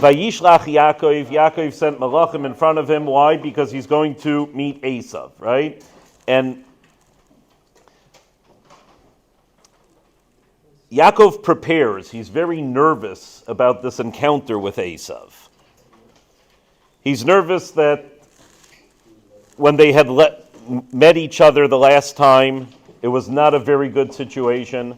Vayishlach Yaakov. Yaakov sent malachim in front of him. Why? Because he's going to meet Esav, right? And Yaakov prepares. He's very nervous about this encounter with Esav. He's nervous that when they had met each other the last time, it was not a very good situation.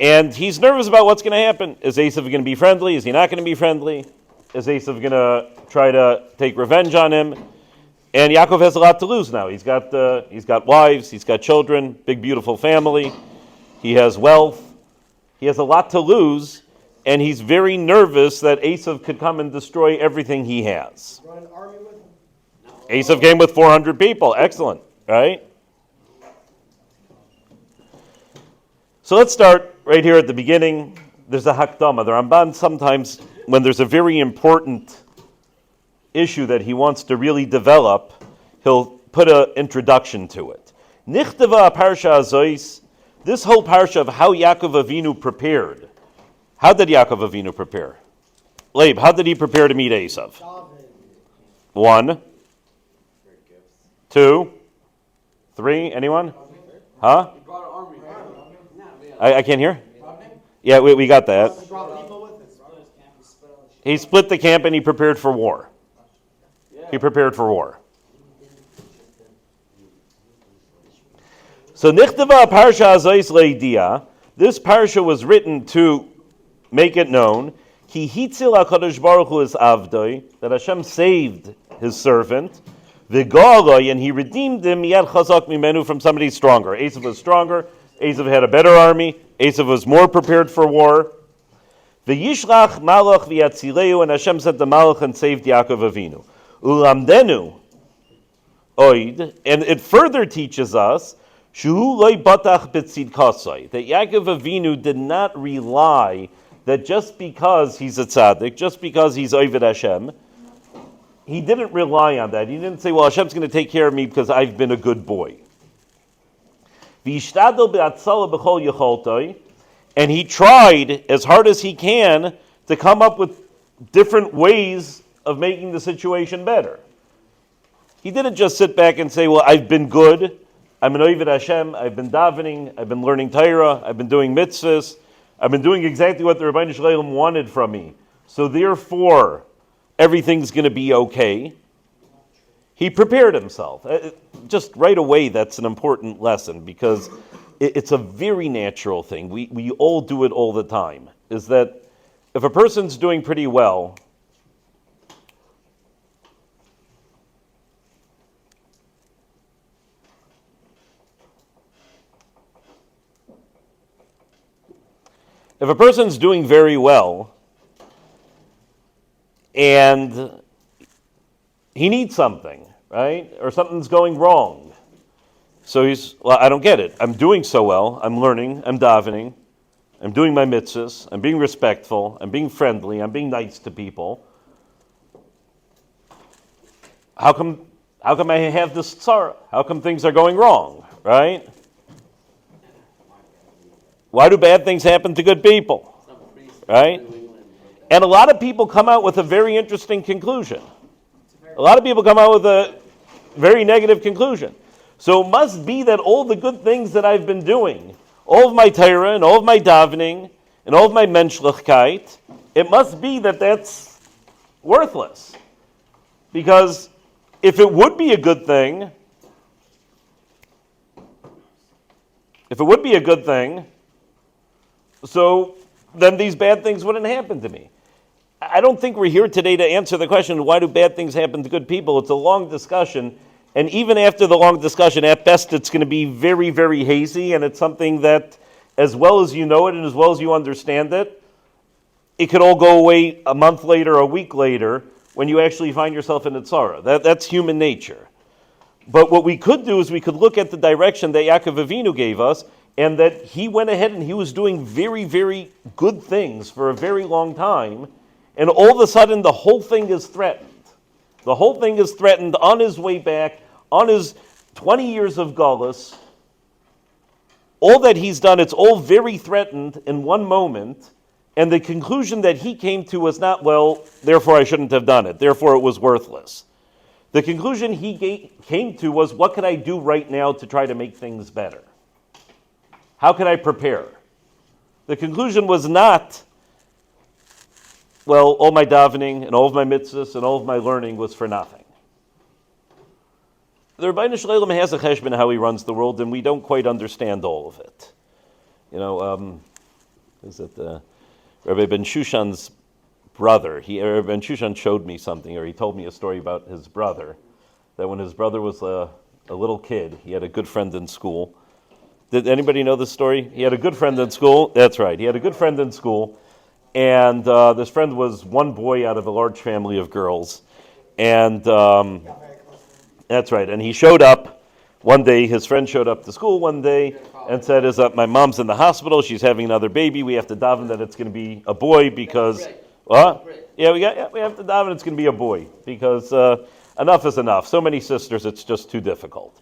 And he's nervous about what's going to happen. Is Esav going to be friendly? Is he not going to be friendly? Is Esav going to try to take revenge on him? And Yaakov has a lot to lose now. He's got wives, he's got children, big beautiful family. He has wealth. He has a lot to lose, and he's very nervous that Esav could come and destroy everything he has. Run an army with him? Esav came with 400 people. Excellent, right? So let's start right here at the beginning. There's a hakdama. The Ramban sometimes, when there's a very important issue that he wants to really develop, he'll put an introduction to it. Nichtava parsha azois. This whole parsha of how Yaakov Avinu prepared. How did Yaakov Avinu prepare? Leib, how did he prepare to meet Esav? 1, 2, 3. Anyone? Huh? I can't hear. Yeah, we got that. He split the camp and he prepared for war. He prepared for war. So Nichtava Parsha Azois Leidia. This parsha was written to make it known. Ki hitzil HaKadosh Baruch Hu is avdoi, that Hashem saved his servant. V'galoi, and he redeemed him yad chazak mimenu, from somebody stronger. Esav was stronger. Esav had a better army. Esav was more prepared for war. V'yishlach malach v'yatzileu, and Hashem sent the malach and saved Yaakov Avinu. Ulamdenu oid, and it further teaches us shuhu loy batach b'tzidkasai, that Yaakov Avinu did not rely that just because he's a tzaddik, just because he's Oved Hashem, he didn't rely on that. He didn't say, well, Hashem's going to take care of me because I've been a good boy. V'yishtadel be'atzala b'chol yecholtoi, and he tried as hard as he can to come up with different ways of making the situation better. He didn't just sit back and say, well, I've been good, I'm an Oved Hashem, I've been davening, I've been learning Torah, I've been doing mitzvahs, I've been doing exactly what the Rebbeinu Shalom wanted from me, so therefore everything's going to be okay. He prepared himself. Just right away, that's an important lesson, because it's a very natural thing. We all do it all the time, is that if a person's doing pretty well, if a person's doing very well and he needs something, right? Or something's going wrong. So he's, well, I don't get it. I'm doing so well. I'm learning. I'm davening. I'm doing my mitzvahs. I'm being respectful. I'm being friendly. I'm being nice to people. How come I have this tzara? How come things are going wrong, right? Why do bad things happen to good people? Right? And a lot of people come out with a very interesting conclusion. A lot of people come out with a very negative conclusion. So it must be that all the good things that I've been doing, all of my Torah and all of my davening and all of my menschlichkeit, it must be that that's worthless. Because if it would be a good thing, so then these bad things wouldn't happen to me. I don't think we're here today to answer the question, why do bad things happen to good people? It's a long discussion, and even after the long discussion, at best it's going to be very, very hazy, and it's something that, as well as you know it and as well as you understand it, it could all go away a month later, a week later, when you actually find yourself in a tzara. That's human nature. But what we could do is we could look at the direction that Yaakov Avinu gave us, and that he went ahead and he was doing very, very good things for a very long time, and all of a sudden the whole thing is threatened. The whole thing is threatened on his way back, on his 20 years of galus. All that he's done, it's all very threatened in one moment, And the conclusion that he came to was not, well, therefore I shouldn't have done it, therefore it was worthless. The conclusion he came to was, what could I do right now to try to make things better? How could I prepare? The conclusion was not, well, all my davening and all of my mitzvahs and all of my learning was for nothing. The Rebbeinu Shalom has a cheshbon how he runs the world, and we don't quite understand all of it. Rabbi Ben Shushan's brother, Rabbi Ben Shushan showed me something, or he told me a story about his brother, that when his brother was a little kid, he had a good friend in school. Did anybody know this story? He had a good friend in school. That's right. He had a good friend in school, and this friend was one boy out of a large family of girls. And that's right. And he showed up one day. His friend showed up to school one day and said, my mom's in the hospital. She's having another baby. We have to daven that it's going to be a boy because... What? Yeah, we have to daven it's going to be a boy because enough is enough. So many sisters, it's just too difficult.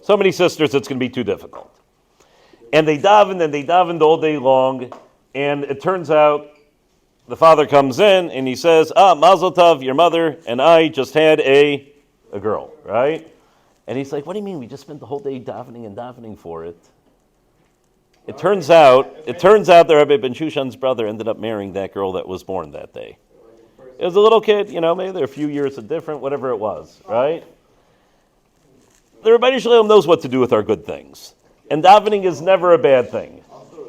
So many sisters, it's going to be too difficult. And they davened all day long, and it turns out the father comes in and he says, Mazel Tov, your mother and I just had a girl, right? And he's like, what do you mean? We just spent the whole day davening for it. It turns out that Rabbi Ben Shushan's brother ended up marrying that girl that was born that day. It was a little kid, maybe they're a few years different, whatever it was, right? The Rebbeinu Shalom knows what to do with our good things. And davening is never a bad thing.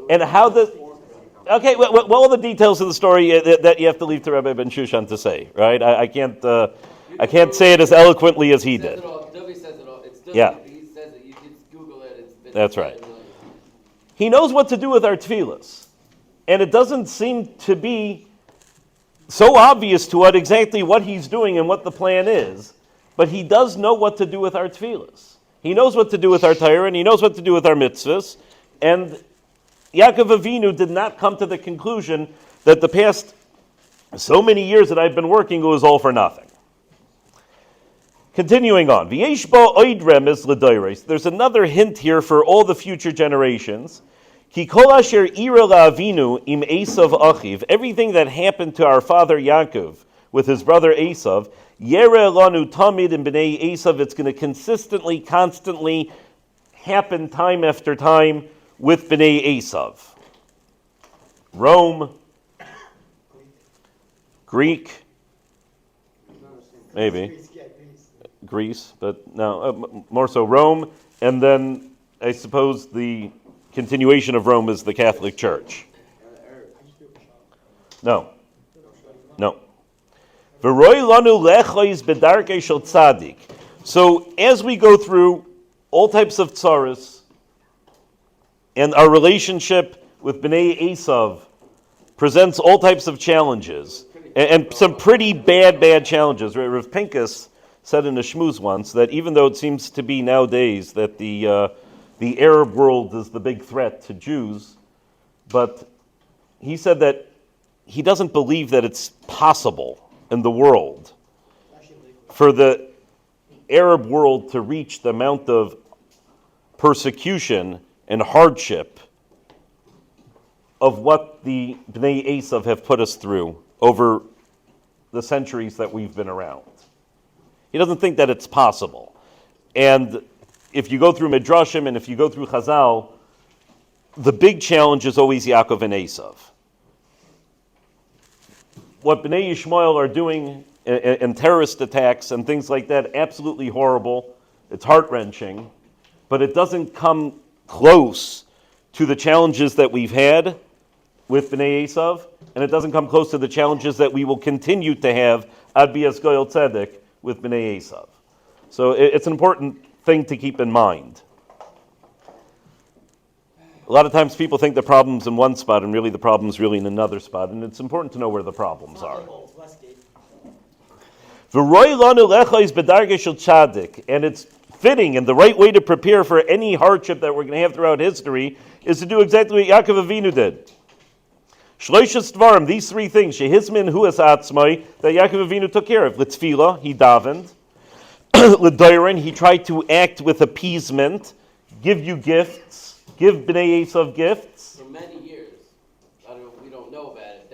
And what all the details of the story that you have to leave to Rabbi Ben Shushan to say, right? I can't say it as eloquently as he did. Dovi says it all. Yeah. He says it. You can Google it. That's right. He knows what to do with our tefillas. And it doesn't seem to be so obvious to us exactly what he's doing and what the plan is, but he does know what to do with our tefillas. He knows what to do with our Torah, and he knows what to do with our mitzvahs. And Yaakov Avinu did not come to the conclusion that the past so many years that I've been working, it was all for nothing. Continuing on, V'yesh bo oid remes l'doros. There's another hint here for all the future generations. Ki kol asher ira la'avinu im Esav achiv. Everything that happened to our father Yaakov with his brother Esav, yere lanu tamid in bnei Esav. It's going to consistently, constantly happen time after time with bnei Esav. Rome, Greek, maybe. Greece, but no, more so Rome, and then I suppose the continuation of Rome is the Catholic Church. No. So as we go through all types of tsaras, and our relationship with Bnei Esav presents all types of challenges, and some pretty bad challenges. Rav Pinkus said in a shmooze once that even though it seems to be nowadays that the Arab world is the big threat to Jews, but he said that he doesn't believe that it's possible in the world for the Arab world to reach the amount of persecution and hardship of what the Bnei Esav have put us through over the centuries that we've been around. He doesn't think that it's possible. And if you go through Midrashim and if you go through Chazal, the big challenge is always Yaakov and Esav. What Bnei Yishmael are doing in terrorist attacks and things like that, absolutely horrible. It's heart-wrenching. But it doesn't come close to the challenges that we've had with Bnei Esav, and it doesn't come close to the challenges that we will continue to have ad bias goyel tzedek with Bnei Esav. So it's an important thing to keep in mind. A lot of times people think the problem's in one spot, and really the problem's really in another spot, and it's important to know where the problems are. And it's fitting and the right way to prepare for any hardship that we're going to have throughout history is to do exactly what Yaakov Avinu did. Shloishes Dvarim, these three things, Shehizmin Huas Atzmai, that Yaakov Avinu took care of. L'tfila, he davened. L'doirin, he tried to act with appeasement. give you gifts, give Bnei Esav gifts. For many years, we don't know about it.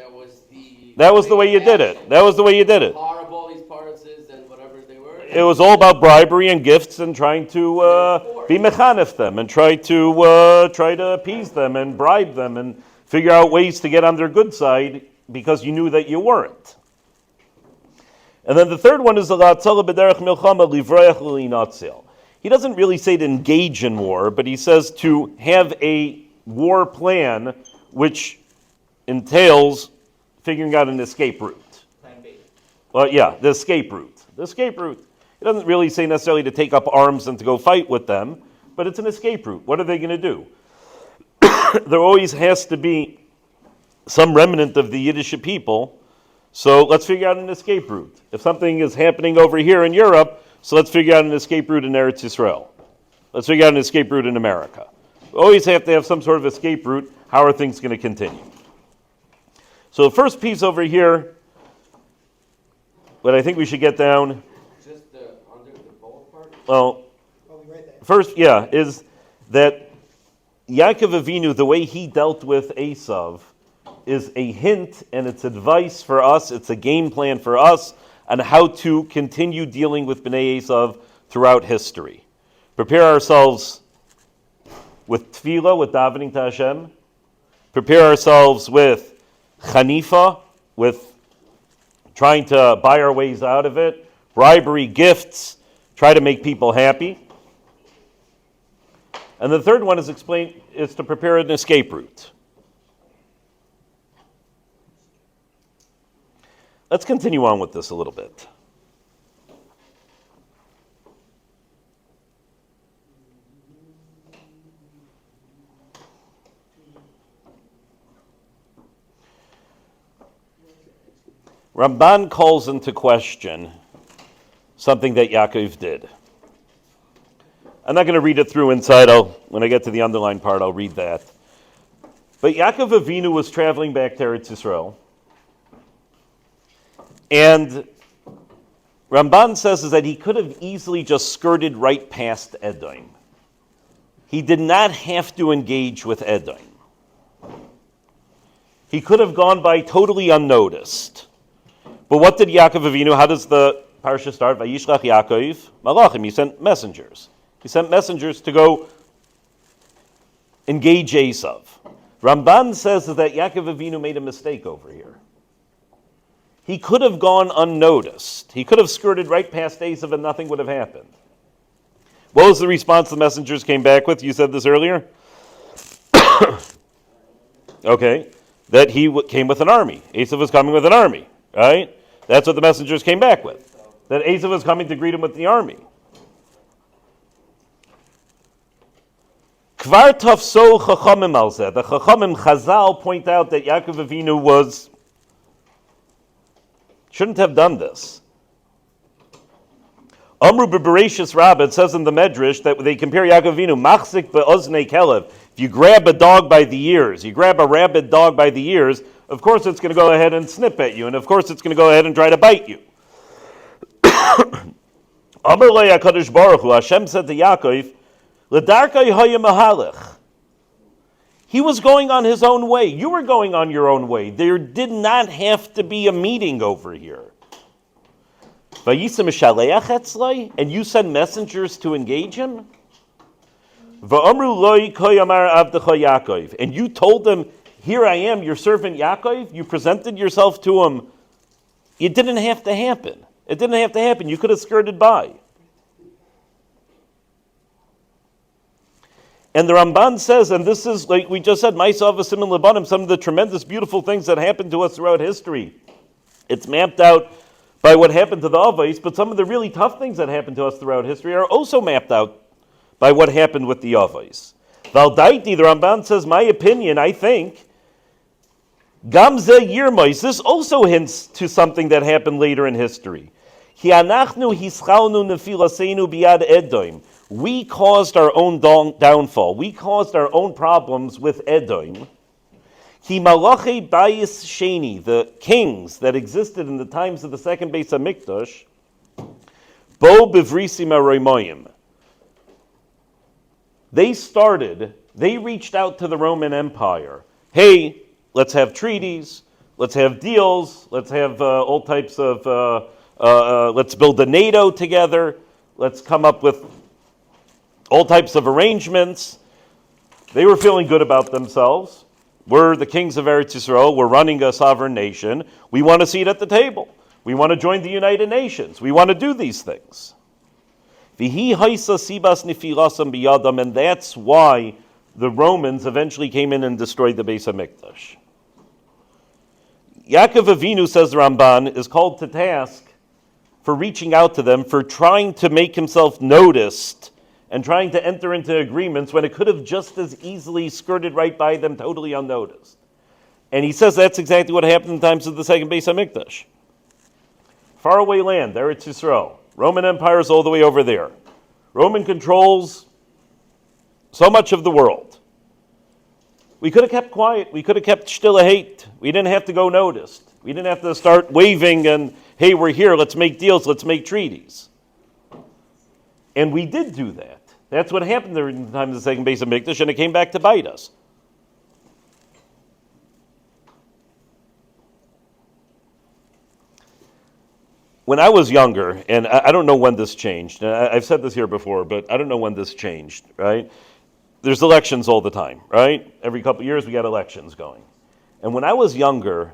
That was the way you did it. That was the way you did it. Horrible these parses and whatever they were. It was all about bribery and gifts and trying to be mechanif them and try to appease them and bribe them and figure out ways to get on their good side because you knew that you weren't. And then the third one is the la'atzala b'derech milchama livreich l'inatzil. He doesn't really say to engage in war, but he says to have a war plan which entails figuring out an escape route. Plan B. Well, yeah, the escape route. The escape route. It doesn't really say necessarily to take up arms and to go fight with them, but it's an escape route. What are they going to do? There always has to be some remnant of the Yiddish people, so let's figure out an escape route. If something is happening over here in Europe, so let's figure out an escape route in Eretz Yisrael. Let's figure out an escape route in America. We always have to have some sort of escape route. How are things going to continue? So the first piece over here, what I think we should get down. Just under the bold part? Well, first, is that Yaakov Avinu, the way he dealt with Esav, is a hint and it's advice for us, it's a game plan for us on how to continue dealing with Bnei Esav throughout history. Prepare ourselves with tefillah, with davening to Hashem. Prepare ourselves with Chanifa, with trying to buy our ways out of it, bribery, gifts, try to make people happy. And the third one is to prepare an escape route. Let's continue on with this a little bit. Ramban calls into question something that Yaakov did. I'm not going to read it through inside. When I get to the underlined part, I'll read that. But Yaakov Avinu was traveling back to Eretz Yisrael. And Ramban says is that he could have easily just skirted right past Edom. He did not have to engage with Edom. He could have gone by totally unnoticed. But what did Yaakov Avinu, how does the parsha start? Vayishlach Yaakov malachim. He sent messengers. He sent messengers to go engage Esav. Ramban says that Yaakov Avinu made a mistake over here. He could have gone unnoticed. He could have skirted right past Esav and nothing would have happened. What was the response the messengers came back with? You said this earlier? Okay. That he came with an army. Esav was coming with an army. Right? That's what the messengers came back with. That Esav was coming to greet him with the army. Kvar tafso chachamim al zeh. The chachamim Chazal point out that Yaakov Avinu shouldn't have done this. Amru b'Bereshis Rabbah, it says in the Medrash that they compare Yaakov Avinu, machzik be'oznei kelev. If you grab a dog by the ears, you grab a rabid dog by the ears, of course it's going to go ahead and snip at you, and of course it's going to go ahead and try to bite you. Amar lo HaKadosh Baruch Hu, Hashem said to Yaakov, L'darkai haya mahalech. He was going on his own way. You were going on your own way. There did not have to be a meeting over here. And you send messengers to engage him? And you told them, here I am, your servant Yaakov. You presented yourself to him. It didn't have to happen. It didn't have to happen. You could have skirted by. And the Ramban says, and this is, like we just said, Ma'aseh Avos Sim and Lebanim, some of the tremendous, beautiful things that happened to us throughout history. It's mapped out by what happened to the Avos, but some of the really tough things that happened to us throughout history are also mapped out by what happened with the Avos. Valdaiti, the Ramban says, my opinion, I think, Gamze Yirmois, this also hints to something that happened later in history. Ki anachnu hischalnu nefilasenu biyad Edom. We caused our own downfall. We caused our own problems with Edom. Ki malachi bayis sheni, the kings that existed in the times of the second Beis HaMikdash, bo bivrisim aroimoyim. they reached out to the Roman Empire. Hey, let's have treaties, let's have deals, let's have all types of, let's build a NATO together, let's come up with all types of arrangements. They were feeling good about themselves. We're the kings of Eretz Yisrael. We're running a sovereign nation. We want a seat at the table. We want to join the United Nations. We want to do these things. And that's why the Romans eventually came in and destroyed the Beis HaMikdash. Yaakov Avinu, says the Ramban, is called to task for reaching out to them, for trying to make himself noticed and trying to enter into agreements when it could have just as easily skirted right by them totally unnoticed. And he says that's exactly what happened in times of the second Beis HaMikdash. Faraway land, Eretz Yisrael. Roman Empire is all the way over there. Roman controls so much of the world. We could have kept quiet. We could have kept stille hate. We didn't have to go noticed. We didn't have to start waving and, hey, we're here, let's make deals, let's make treaties. And we did do that. That's what happened during the time of the second Beis HaMikdash, and it came back to bite us. When I was younger, and I don't know when this changed, and I've said this here before, but I don't know when this changed, right? There's elections all the time, right? Every couple of years we got elections going. And when I was younger,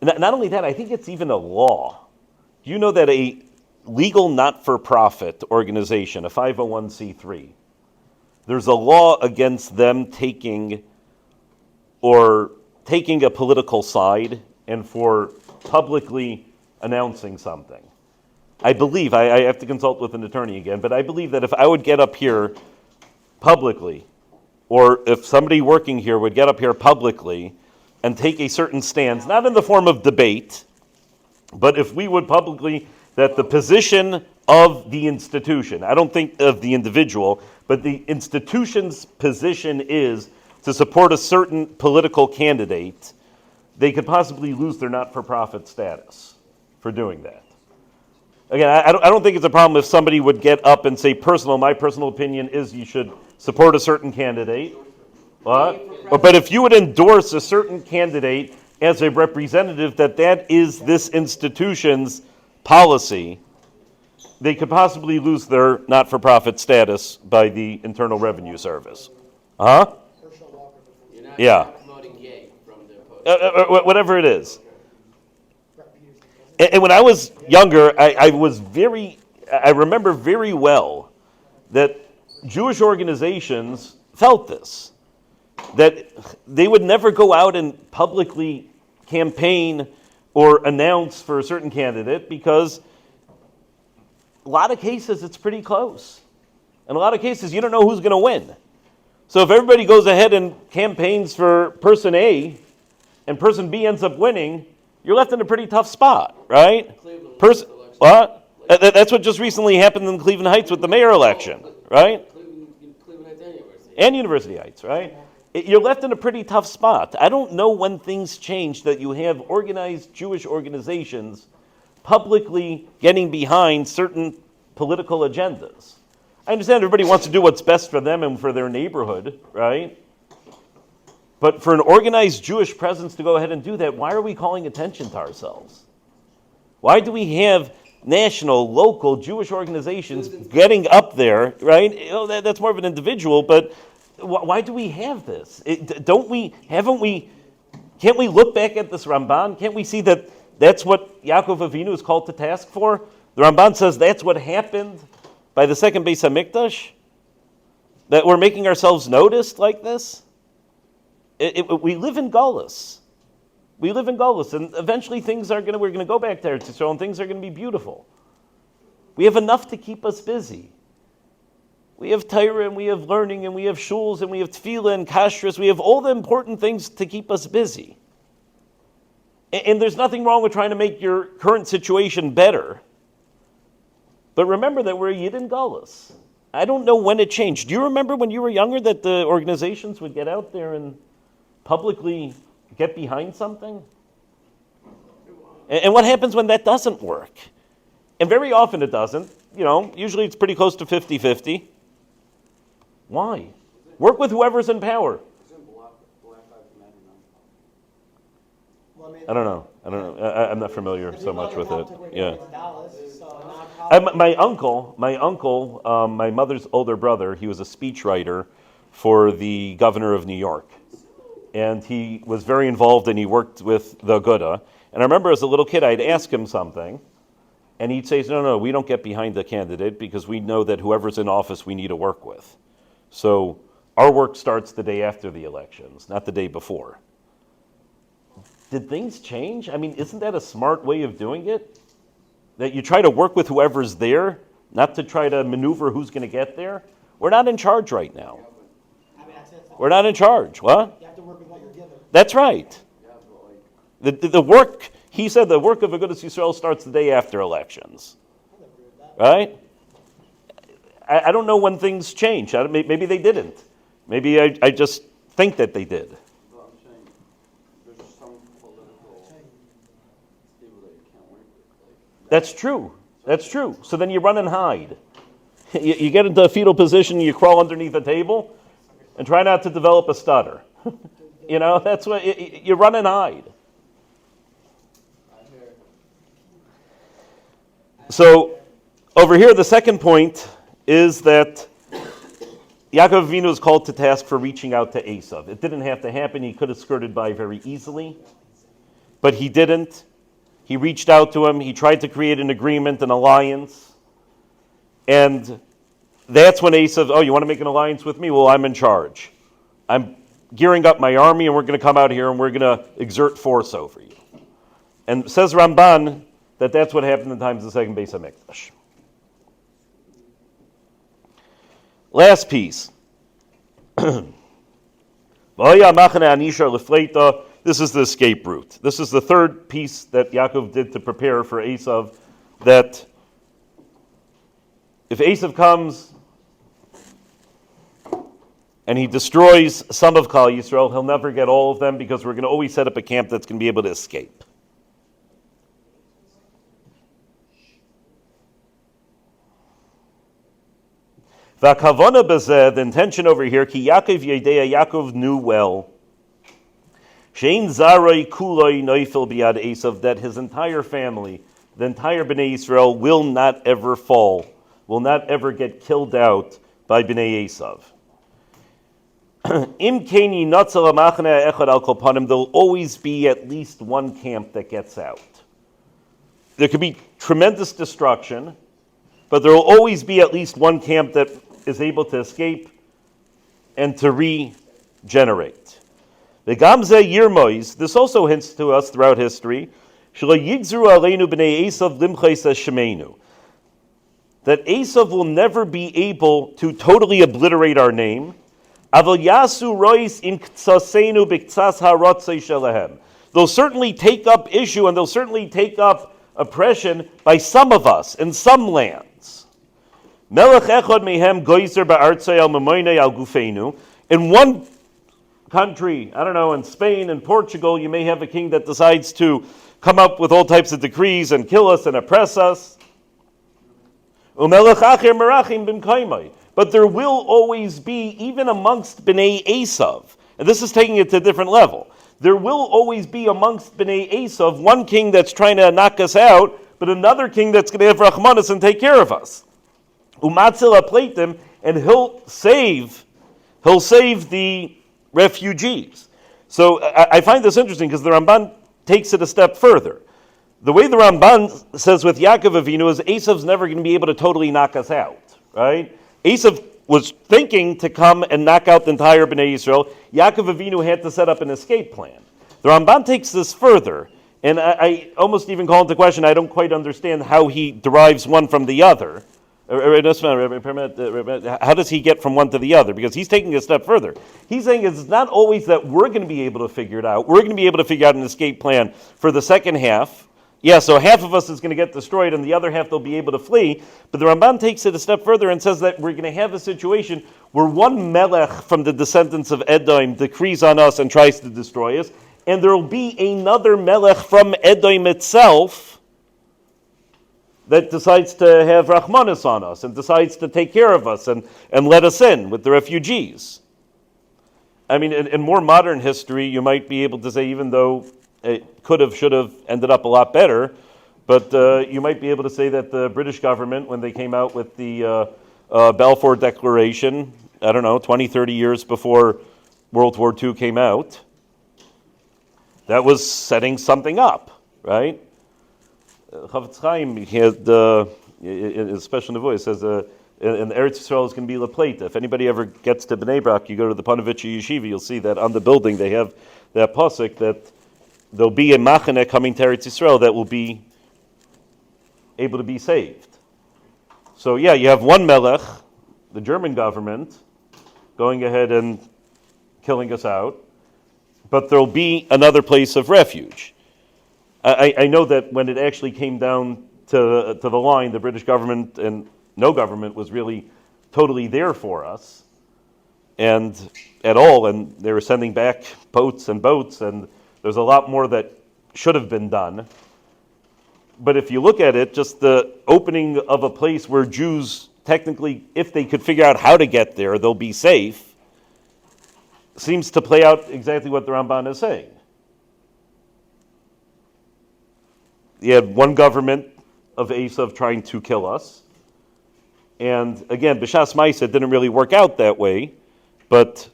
not only that, I think it's even a law. Do you know that a legal not-for-profit organization, a 501c3, there's a law against them taking a political side and for publicly announcing something? I believe, I have to consult with an attorney again, but I believe that if I would get up here publicly, or if somebody working here would get up here publicly and take a certain stance, not in the form of debate, but if we would publicly, that the position of the institution, I don't think of the individual, but the institution's position is to support a certain political candidate, they could possibly lose their not-for-profit status for doing that. Again, I don't think it's a problem if somebody would get up and say, my personal opinion is you should support a certain candidate. But if you would endorse a certain candidate as a representative that is this institution's policy, they could possibly lose their not-for-profit status by the Internal Revenue Service. You're not promoting gay from the post. Whatever it is. And when I was younger, I remember very well that Jewish organizations felt this, that they would never go out and publicly campaign or announce for a certain candidate because a lot of cases it's pretty close. In a lot of cases you don't know who's going to win. So if everybody goes ahead and campaigns for person A and person B ends up winning, you're left in a pretty tough spot, right? What? That's what just recently happened in Cleveland Heights with the mayor election, right? Cleveland Heights and University. And University Heights, right? You're left in a pretty tough spot. I don't know when things change that you have organized Jewish organizations publicly getting behind certain political agendas. I understand everybody wants to do what's best for them and for their neighborhood, right? But for an organized Jewish presence to go ahead and do that, why are we calling attention to ourselves? Why do we have national, local Jewish organizations getting up there, right? That's more of an individual, but why do we have this? Can't we look back at this Ramban? Can't we see that that's what Yaakov Avinu is called to task for? The Ramban says that's what happened by the second Beis HaMikdash? That we're making ourselves noticed like this? We live in Galus. We live in Galus, and eventually we're going to go back to Eretz Yisrael, and things are going to be beautiful. We have enough to keep us busy. We have Torah, and we have learning, and we have shuls, and we have tefillah and kashrus. We have all the important things to keep us busy. And there's nothing wrong with trying to make your current situation better. But remember that we're a Yid in Galus. I don't know when it changed. Do you remember when you were younger that the organizations would get out there and publicly get behind something? And what happens when that doesn't work? And very often it doesn't. Usually it's pretty close to 50-50. Why? Work with whoever's in power. I don't know. I'm not familiar so much with it. Yeah. My uncle, my mother's older brother, he was a speechwriter for the governor of New York. And he was very involved and he worked with the Aguda. And I remember as a little kid, I'd ask him something, and he'd say, no, we don't get behind the candidate because we know that whoever's in office we need to work with. So our work starts the day after the elections, not the day before. Did things change? I mean, isn't that a smart way of doing it? That you try to work with whoever's there, not to try to maneuver who's going to get there? We're not in charge right now. We're not in charge. What? You have to work with what you're given. That's right. The work, he said, the work of Agudas Yisrael starts the day after elections. Right? I don't know when things change. Maybe they didn't. Maybe I just think that they did. Well, I'm saying there's some political people that you can't work with. That's true. That's true. So then you run and hide. You get into a fetal position, you crawl underneath a table, and try not to develop a stutter. That's what you run and hide. So over here, the second point is that Yaakov Avinu is called to task for reaching out to Esav. It didn't have to happen. He could have skirted by very easily, but he didn't. He reached out to him. He tried to create an agreement, an alliance. And that's when Esav, you want to make an alliance with me? Well, I'm in charge. I'm gearing up my army, and we're going to come out here, and we're going to exert force over you. And says Ramban that that's what happened in times of the second Beis HaMikdash. Last piece. This is the escape route. This is the third piece that Yaakov did to prepare for Esav, that if Esav comes and he destroys some of Klal Yisrael, he'll never get all of them because we're going to always set up a camp that's going to be able to escape. The intention over here, ki Yaakov Yedea, Yaakov knew well, Shein Zaroi Kuloi Neufel Biad Esav, that his entire family, the entire Bnei Yisrael, will not ever fall, will not ever get killed out by Bnei Esav. Im Keni Natzal Machne Echad Al Kolpanim, there'll always be at least one camp that gets out. There could be tremendous destruction, but there will always be at least one camp that is able to escape and to regenerate. The Gamze Yirmois, this also hints to us throughout history, that Esav will never be able to totally obliterate our name. They'll certainly take up issue and they'll certainly take up oppression by some of us in some lands. In one country, I don't know, in Spain and Portugal, you may have a king that decides to come up with all types of decrees and kill us and oppress us. But there will always be, even amongst Bnei Esav, and this is taking it to a different level, there will always be amongst Bnei Esav one king that's trying to knock us out, but another king that's going to have Rachmanis and take care of us. Umatzil apleitim, and he'll save the refugees. So I find this interesting because the Ramban takes it a step further. The way the Ramban says with Yaakov Avinu is Esav's never going to be able to totally knock us out, right? Esav was thinking to come and knock out the entire Bnei Yisrael. Yaakov Avinu had to set up an escape plan. The Ramban takes this further, and I almost even call into question, I don't quite understand how he derives one from the other. How does he get from one to the other? Because he's taking it a step further. He's saying it's not always that we're going to be able to figure it out. We're going to be able to figure out an escape plan for the second half. Yeah, so half of us is going to get destroyed and the other half they'll be able to flee. But the Ramban takes it a step further and says that we're going to have a situation where one melech from the descendants of Edom decrees on us and tries to destroy us, and there will be another melech from Edom itself that decides to have Rahmanis on us and decides to take care of us and let us in with the refugees. I mean, in more modern history, you might be able to say, even though it could have, should have ended up a lot better, but you might be able to say that the British government, when they came out with the Balfour Declaration, I don't know, 20, 30 years before World War II came out, that was setting something up, right? Chavetz Chaim, he had, in his special nevuah, says, and Eretz Yisrael is going to be Lapleta. If anybody ever gets to Bnei Brak, you go to the Panovitcher Yeshiva, you'll see that on the building they have that pasuk that there'll be a machane coming to Eretz Yisrael that will be able to be saved. So yeah, you have one melech, the German government, going ahead and killing us out, but there'll be another place of refuge. I know that when it actually came down to the line, the British government and no government was really totally there for us, and at all, and they were sending back boats, and there's a lot more that should have been done. But if you look at it, just the opening of a place where Jews, technically, if they could figure out how to get there, they'll be safe, seems to play out exactly what the Ramban is saying. You had one government of Esav trying to kill us. And again, B'Shas Ma'aseh didn't really work out that way, but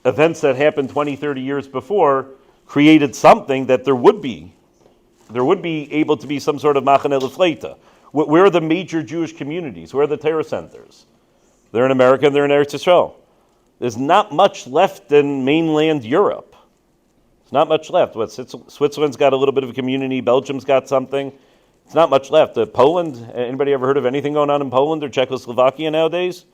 events that happened 20, 30 years before created something that there would be able to be some sort of Machane Lefleita. Where are the major Jewish communities? Where are the Torah centers? They're in America and they're in Eretz Yisrael. There's not much left in mainland Europe. There's not much left. Switzerland's got a little bit of a community. Belgium's got something. It's not much left. Poland, anybody ever heard of anything going on in Poland or Czechoslovakia nowadays?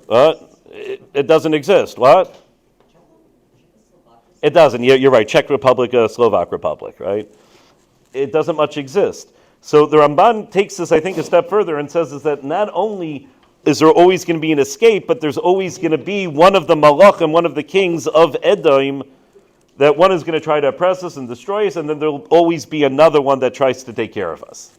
It doesn't exist. What? It doesn't. You're right. Czech Republic, Slovak Republic, right? It doesn't much exist. So the Ramban takes this, I think, a step further and says is that not only is there always going to be an escape, but there's always going to be one of the malachim, one of the kings of Edom, that one is going to try to oppress us and destroy us, and then there'll always be another one that tries to take care of us.